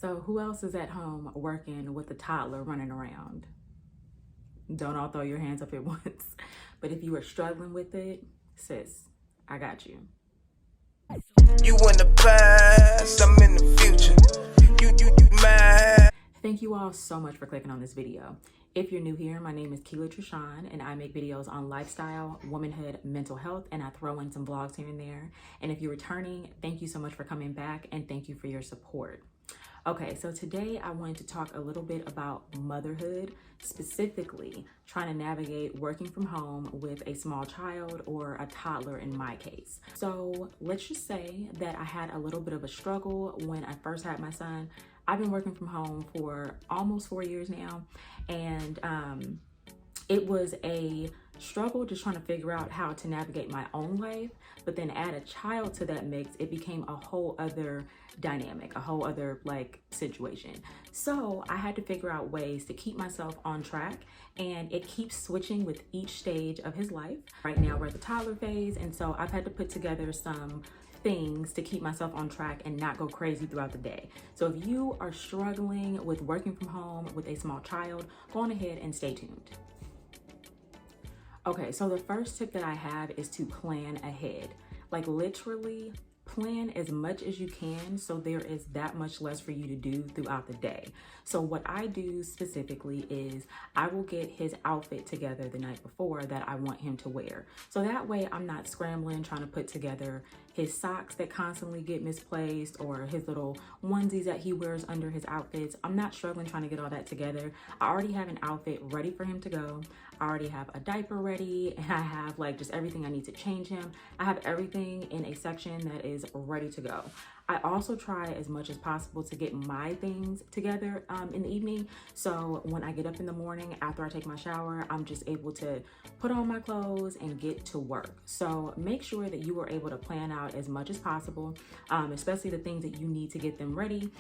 So who else is at home working with a toddler running around? Don't all throw your hands up at once. But if you are struggling with it, sis, I got you. You in the past, I'm in the future. You mad? Thank you all so much for clicking on this video. If you're new here, my name is Kela Trishaan, and I make videos on lifestyle, womanhood, mental health, and I throw in some vlogs here and there. And if you're returning, thank you so much for coming back, and thank you for your support. Okay, so today I wanted to talk a little bit about motherhood, specifically trying to navigate working from home with a small child or a toddler in my case. So let's just say that I had a little bit of a struggle when I first had my son. I've been working from home for almost 4 years now, and it was a struggle just trying to figure out how to navigate my own life, but then add a child to that mix, it became a whole other dynamic, a whole other situation. So I had to figure out ways to keep myself on track, and it keeps switching with each stage of his life. Right now we're at the toddler phase, and so I've had to put together some things to keep myself on track and not go crazy throughout the day. So if you are struggling with working from home with a small child, go on ahead and stay tuned. Okay, so the first tip that I have is to plan ahead. Like literally plan as much as you can so there is that much less for you to do throughout the day. So what I do specifically is I will get his outfit together the night before that I want him to wear. So that way I'm not scrambling trying to put together his socks that constantly get misplaced or his little onesies that he wears under his outfits. I'm not struggling trying to get all that together. I already have an outfit ready for him to go. I already have a diaper ready, and I have just everything I need to change him. I have everything in a section that is ready to go. I also try as much as possible to get my things together in the evening. So when I get up in the morning after I take my shower, I'm just able to put on my clothes and get to work. So make sure that you are able to plan out as much as possible, especially the things that you need to get them ready.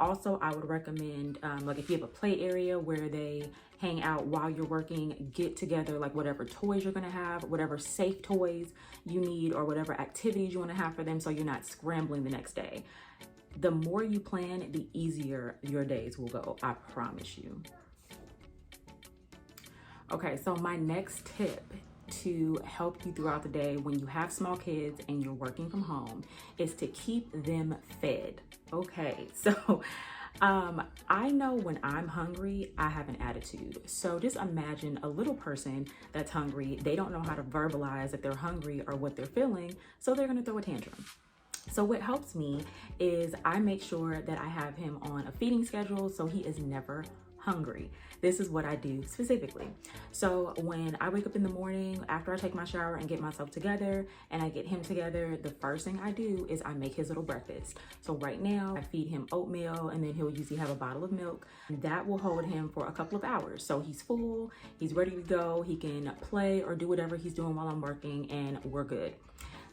Also, I would recommend if you have a play area where they hang out while you're working, get together whatever toys you're gonna have, whatever safe toys you need, or whatever activities you wanna have for them so you're not scrambling the next day. The more you plan, the easier your days will go, I promise you. Okay, so my next tip to help you throughout the day when you have small kids and you're working from home is to keep them fed. Okay, so I know when I'm hungry, I have an attitude. So just imagine a little person that's hungry. They don't know how to verbalize that they're hungry or what they're feeling, so they're gonna throw a tantrum. So what helps me is I make sure that I have him on a feeding schedule so he is never hungry. This is what I do specifically. So when I wake up in the morning after I take my shower and get myself together and I get him together, the first thing I do is I make his little breakfast. So right now I feed him oatmeal, and then he'll usually have a bottle of milk. That will hold him for a couple of hours. So he's full, he's ready to go, he can play or do whatever he's doing while I'm working, and we're good.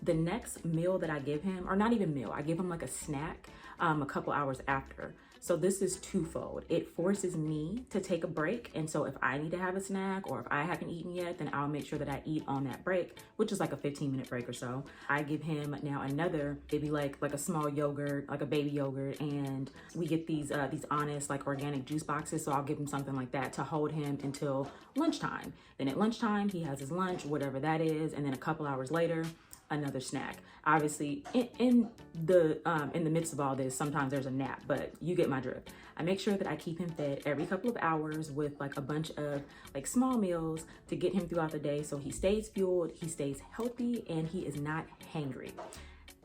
The next meal that I give him, or not even meal, I give him a snack a couple hours after. So this is twofold. It forces me to take a break. And so if I need to have a snack or if I haven't eaten yet, then I'll make sure that I eat on that break, which is a 15-minute break or so. I give him now another, maybe like a small yogurt, like a baby yogurt. And we get these Honest, organic juice boxes. So I'll give him something like that to hold him until lunchtime. Then at lunchtime, he has his lunch, whatever that is. And then a couple hours later, another snack. Obviously in the midst of all this, sometimes there's a nap, but you get my drift. I make sure that I keep him fed every couple of hours with a bunch of small meals to get him throughout the day so he stays fueled, he stays healthy, and he is not hangry.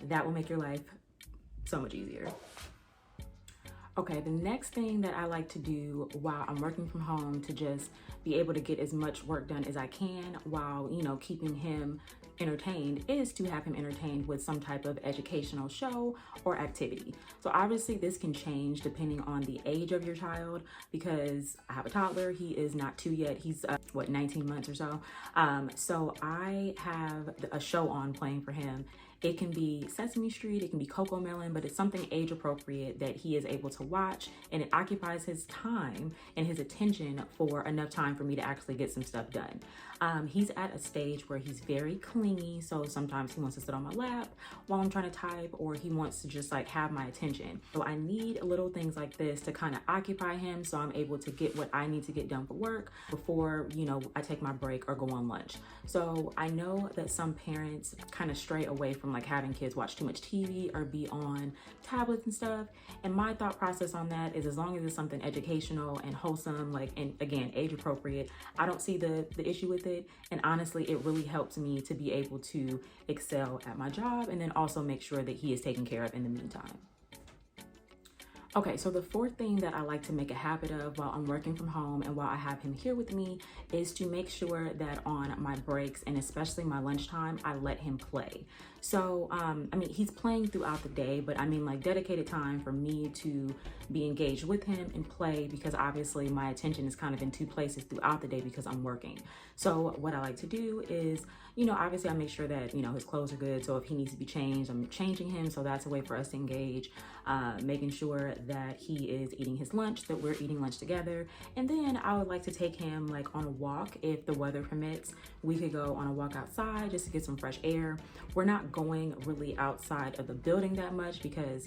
That will make your life so much easier. Okay, the next thing that I like to do while I'm working from home to just be able to get as much work done as I can while, keeping him entertained is to have him entertained with some type of educational show or activity. So obviously this can change depending on the age of your child, because I have a toddler. He is not 2 yet. He's 19 months or so. So I have a show on playing for him, It can be Sesame Street, it can be Coco Melon, but it's something age appropriate that he is able to watch, and it occupies his time and his attention for enough time for me to actually get some stuff done. He's at a stage where he's very clingy, so sometimes he wants to sit on my lap while I'm trying to type, or he wants to just like have my attention. So I need little things like this to kind of occupy him so I'm able to get what I need to get done for work before, you know, I take my break or go on lunch. So I know that some parents kind of stray away from like having kids watch too much TV or be on tablets and stuff. And my thought process on that is, as long as it's something educational and wholesome, like, and again, age appropriate, I don't see the issue with it. And honestly, it really helps me to be able to excel at my job and then also make sure that he is taken care of in the meantime. Okay, so the fourth thing that I like to make a habit of while I'm working from home and while I have him here with me is to make sure that on my breaks and especially my lunchtime, I let him play. So, I mean, he's playing throughout the day, but I mean like dedicated time for me to be engaged with him and play, because obviously my attention is kind of in two places throughout the day because I'm working. So what I like to do is, you know, obviously I make sure that, you know, his clothes are good. So if he needs to be changed, I'm changing him. So that's a way for us to engage, making sure that he is eating his lunch, that we're eating lunch together. And then I would like to take him like on a walk. If the weather permits, we could go on a walk outside just to get some fresh air. We're not going really outside of the building that much because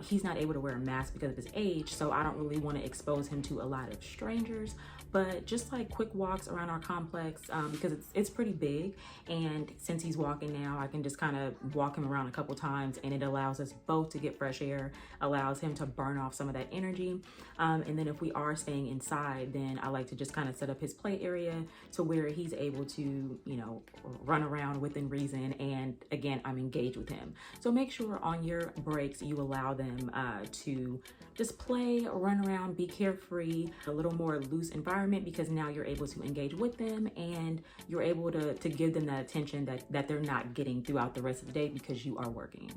he's not able to wear a mask because of his age. So I don't really want to expose him to a lot of strangers, but just like quick walks around our complex, because it's pretty big. And since he's walking now, I can just kind of walk him around a couple times, and it allows us both to get fresh air, allows him to burn off some of that energy. And then if we are staying inside, then I like to just kind of set up his play area to where he's able to, you know, run around within reason. And again, I'm engaged with him. So make sure on your breaks, you allow them to just play, run around, be carefree, a little more loose environment, because now you're able to engage with them and you're able to give them that attention that they're not getting throughout the rest of the day because you are working.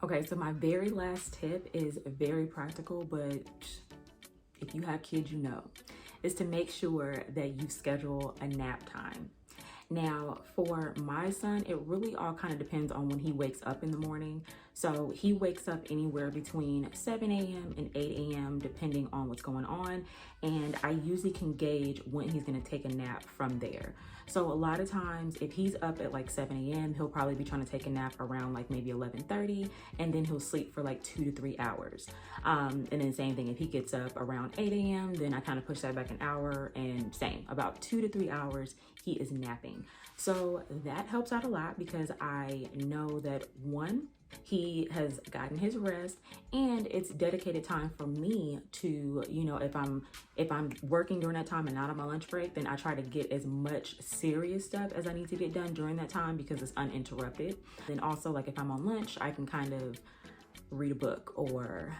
Okay, so my very last tip is very practical, but if you have kids, you know, is to make sure that you schedule a nap time. Now, for my son, it really all kind of depends on when he wakes up in the morning. So he wakes up anywhere between 7 a.m. and 8 a.m. depending on what's going on. And I usually can gauge when he's gonna take a nap from there. So a lot of times, if he's up at like 7 a.m., he'll probably be trying to take a nap around like maybe 11:30, and then he'll sleep for like 2 to 3 hours. And then same thing, if he gets up around 8 a.m., then I kind of push that back an hour, and same, about 2 to 3 hours, he is napping. So that helps out a lot because I know that one, he has gotten his rest, and it's dedicated time for me to, you know, if I'm working during that time and not on my lunch break, then I try to get as much serious stuff as I need to get done during that time because it's uninterrupted. Then also, like if I'm on lunch, I can kind of read a book or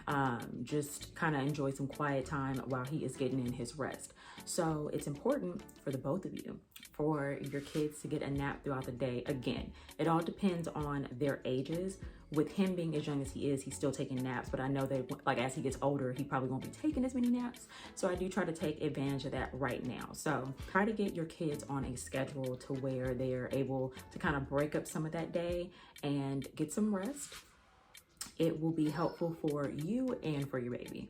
just kind of enjoy some quiet time while he is getting in his rest. So it's important for the both of you, for your kids to get a nap throughout the day. Again, it all depends on their ages. With him being as young as he is, he's still taking naps, but I know that like as he gets older, he probably won't be taking as many naps. So I do try to take advantage of that right now. So try to get your kids on a schedule to where they're able to kind of break up some of that day and get some rest. It will be helpful for you and for your baby.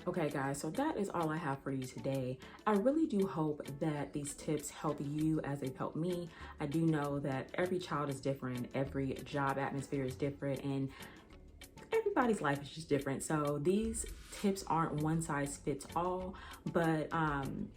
Okay guys, so that is all I have for you today. I really do hope that these tips help you as they've helped me. I do know that every child is different, every job atmosphere is different, and everybody's life is just different. So these tips aren't one size fits all, but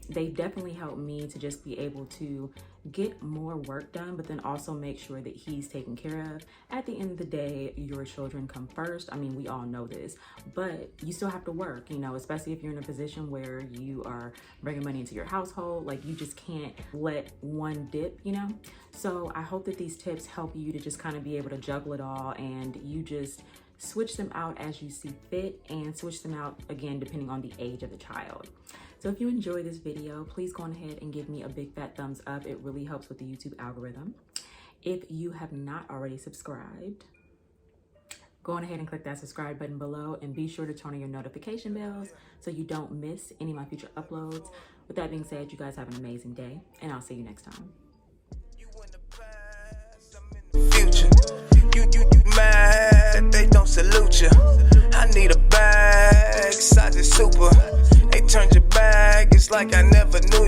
they definitely help me to just be able to get more work done, but then also make sure that he's taken care of. At the end of the day, your children come first. I mean, we all know this, but you still have to work, you know, especially if you're in a position where you are bringing money into your household. Like, you just can't let one dip, you know? So I hope that these tips help you to just kind of be able to juggle it all, and you just switch them out as you see fit, and switch them out again depending on the age of the child. So if you enjoyed this video, please go on ahead and give me a big fat thumbs up. It really helps with the YouTube algorithm. If you have not already subscribed, go on ahead and click that subscribe button below, and be sure to turn on your notification bells so you don't miss any of my future uploads. With that being said, you guys have an amazing day, and I'll see you next time. You in the past. You mad that they don't salute you. I need a bag, size is super. They turned your bag, it's like I never knew you.